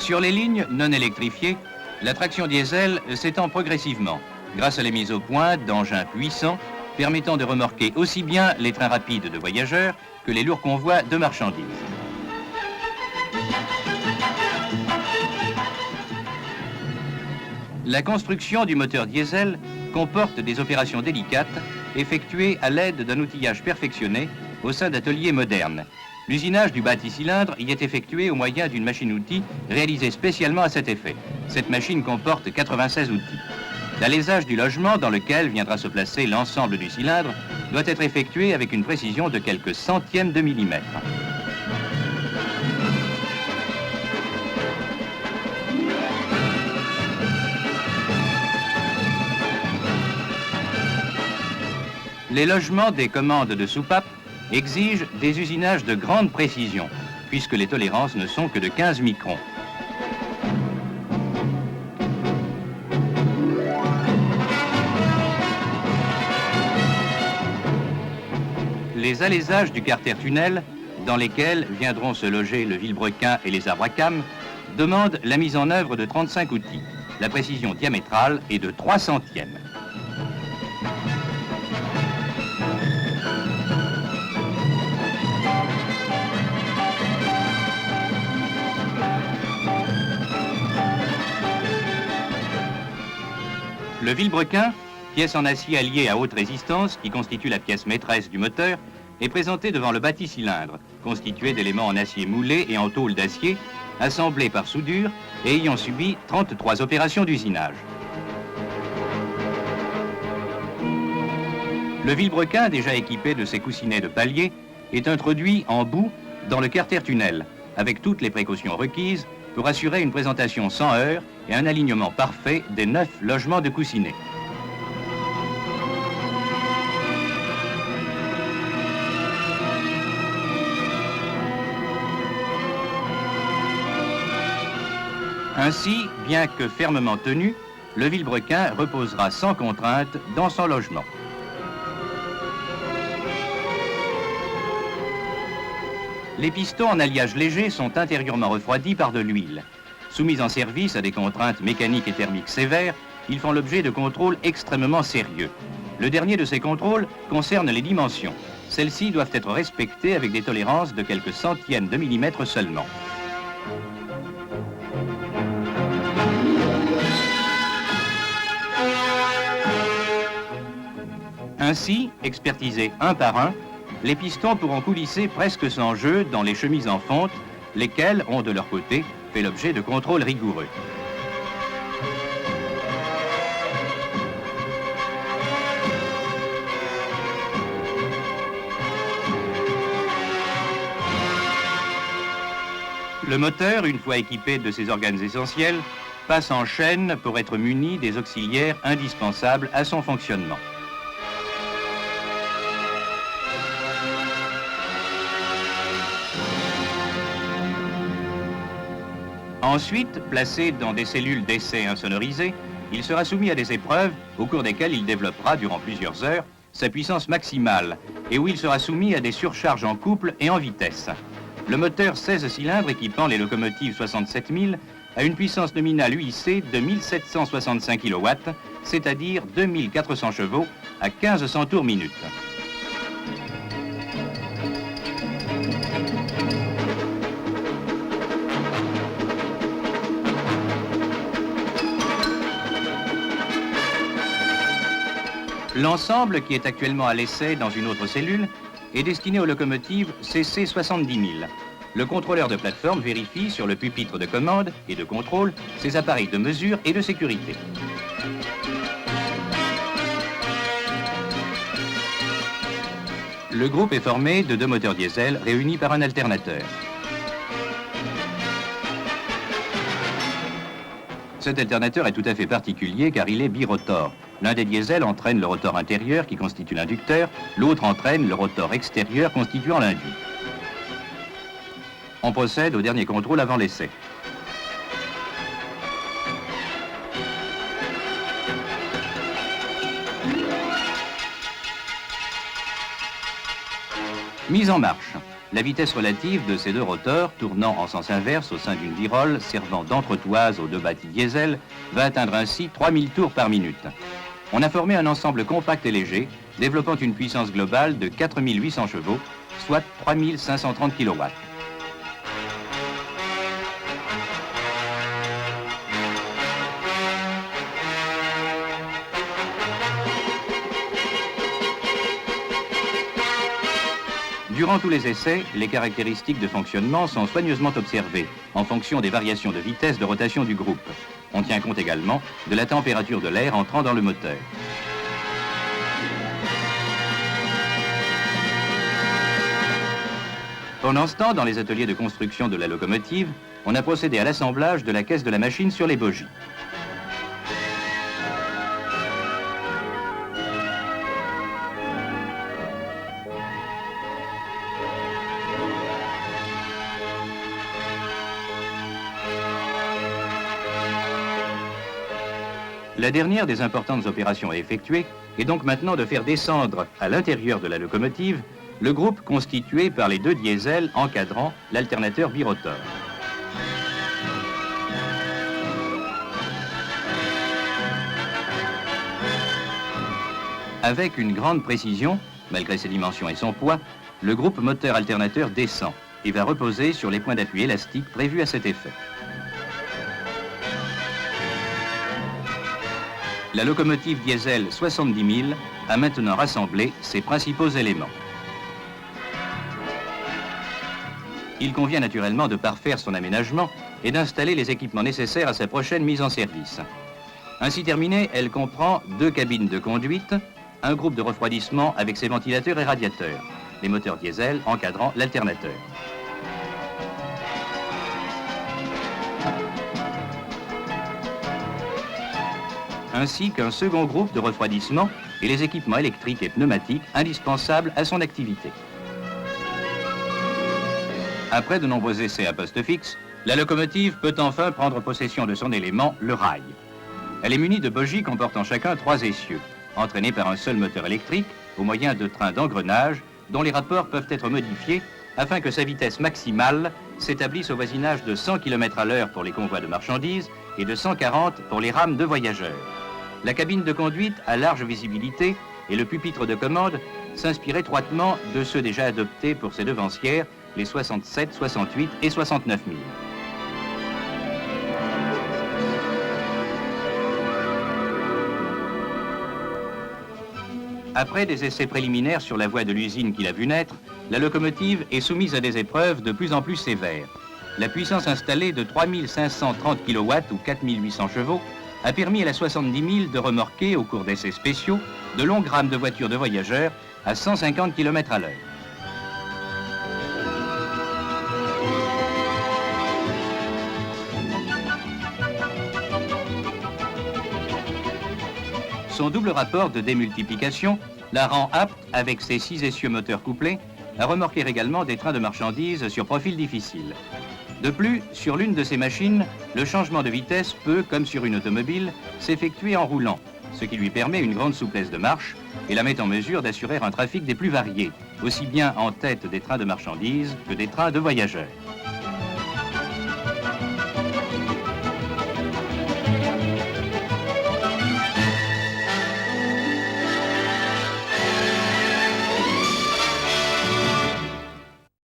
Sur les lignes non électrifiées, la traction diesel s'étend progressivement grâce à la mise au point d'engins puissants permettant de remorquer aussi bien les trains rapides de voyageurs que les lourds convois de marchandises. La construction du moteur diesel comporte des opérations délicates effectuées à l'aide d'un outillage perfectionné au sein d'ateliers modernes. L'usinage du bâti-cylindre y est effectué au moyen d'une machine-outil réalisée spécialement à cet effet. Cette machine comporte 96 outils. L'alésage du logement dans lequel viendra se placer l'ensemble du cylindre doit être effectué avec une précision de quelques centièmes de millimètre. Les logements des commandes de soupapes exigent des usinages de grande précision, puisque les tolérances ne sont que de 15 microns. Les alésages du carter-tunnel, dans lesquels viendront se loger le vilebrequin et les arbres à cames, demandent la mise en œuvre de 35 outils. La précision diamétrale est de 3 centièmes. Le vilebrequin, pièce en acier alliée à haute résistance qui constitue la pièce maîtresse du moteur, est présenté devant le bâti-cylindre, constitué d'éléments en acier moulé et en tôle d'acier, assemblés par soudure et ayant subi 33 opérations d'usinage. Le vilebrequin, déjà équipé de ses coussinets de palier, est introduit en bout dans le carter-tunnel, avec toutes les précautions requises pour assurer une présentation sans heurts et un alignement parfait des 9 logements de coussinets. Ainsi, bien que fermement tenu, le vilebrequin reposera sans contrainte dans son logement. Les pistons en alliage léger sont intérieurement refroidis par de l'huile. Soumis en service à des contraintes mécaniques et thermiques sévères, ils font l'objet de contrôles extrêmement sérieux. Le dernier de ces contrôles concerne les dimensions. Celles-ci doivent être respectées avec des tolérances de quelques centièmes de millimètre seulement. Ainsi, expertisés un par un, les pistons pourront coulisser presque sans jeu dans les chemises en fonte, lesquelles ont de leur côté fait l'objet de contrôles rigoureux. Le moteur, une fois équipé de ses organes essentiels, passe en chaîne pour être muni des auxiliaires indispensables à son fonctionnement. Ensuite, placé dans des cellules d'essai insonorisées, il sera soumis à des épreuves au cours desquelles il développera durant plusieurs heures sa puissance maximale et où il sera soumis à des surcharges en couple et en vitesse. Le moteur 16 cylindres équipant les locomotives 67 000 a une puissance nominale UIC de 1765 kW, c'est-à-dire 2400 chevaux à 1500 tours minute. L'ensemble, qui est actuellement à l'essai dans une autre cellule, est destiné aux locomotives CC 70 000. Le contrôleur de plateforme vérifie sur le pupitre de commande et de contrôle ses appareils de mesure et de sécurité. Le groupe est formé de 2 moteurs diesel réunis par un alternateur. Cet alternateur est tout à fait particulier car il est birotor. L'un des diesels entraîne le rotor intérieur qui constitue l'inducteur, l'autre entraîne le rotor extérieur constituant l'induit. On procède au dernier contrôle avant l'essai. Mise en marche. la vitesse relative de ces deux rotors, tournant en sens inverse au sein d'une virole servant d'entretoise aux deux bâtis diesel, va atteindre ainsi 3000 tours par minute. On a formé un ensemble compact et léger, développant une puissance globale de 4800 chevaux, soit 3530 kW. Durant tous les essais, les caractéristiques de fonctionnement sont soigneusement observées en fonction des variations de vitesse de rotation du groupe. On tient compte également de la température de l'air entrant dans le moteur. Pendant ce temps, dans les ateliers de construction de la locomotive, on a procédé à l'assemblage de la caisse de la machine sur les bogies. La dernière des importantes opérations à effectuer est donc maintenant de faire descendre à l'intérieur de la locomotive le groupe constitué par les deux diesels encadrant l'alternateur birotor. Avec une grande précision, malgré ses dimensions et son poids, le groupe moteur-alternateur descend et va reposer sur les points d'appui élastiques prévus à cet effet. La locomotive diesel 70 000 a maintenant rassemblé ses principaux éléments. Il convient naturellement de parfaire son aménagement et d'installer les équipements nécessaires à sa prochaine mise en service. Ainsi terminée, elle comprend 2 cabines de conduite, un groupe de refroidissement avec ses ventilateurs et radiateurs, les moteurs diesel encadrant l'alternateur. Ainsi qu'un second groupe de refroidissement et les équipements électriques et pneumatiques indispensables à son activité. Après de nombreux essais à poste fixe, la locomotive peut enfin prendre possession de son élément, le rail. Elle est munie de bogies comportant chacun 3 essieux, entraînés par un seul moteur électrique au moyen de trains d'engrenage dont les rapports peuvent être modifiés afin que sa vitesse maximale s'établisse au voisinage de 100 km/h pour les convois de marchandises et de 140 pour les rames de voyageurs. La cabine de conduite a large visibilité et le pupitre de commande s'inspire étroitement de ceux déjà adoptés pour ses devancières, les 67, 68 et 69 000. Après des essais préliminaires sur la voie de l'usine qui l'a vu naître, la locomotive est soumise à des épreuves de plus en plus sévères. La puissance installée de 3530 kW ou 4800 chevaux a permis à la 70 000 de remorquer, au cours d'essais spéciaux, de longues rames de voitures de voyageurs à 150 km/h. Son double rapport de démultiplication la rend apte, avec ses 6 essieux moteurs couplés, à remorquer également des trains de marchandises sur profil difficile. De plus, sur l'une de ces machines, le changement de vitesse peut, comme sur une automobile, s'effectuer en roulant, ce qui lui permet une grande souplesse de marche et la met en mesure d'assurer un trafic des plus variés, aussi bien en tête des trains de marchandises que des trains de voyageurs.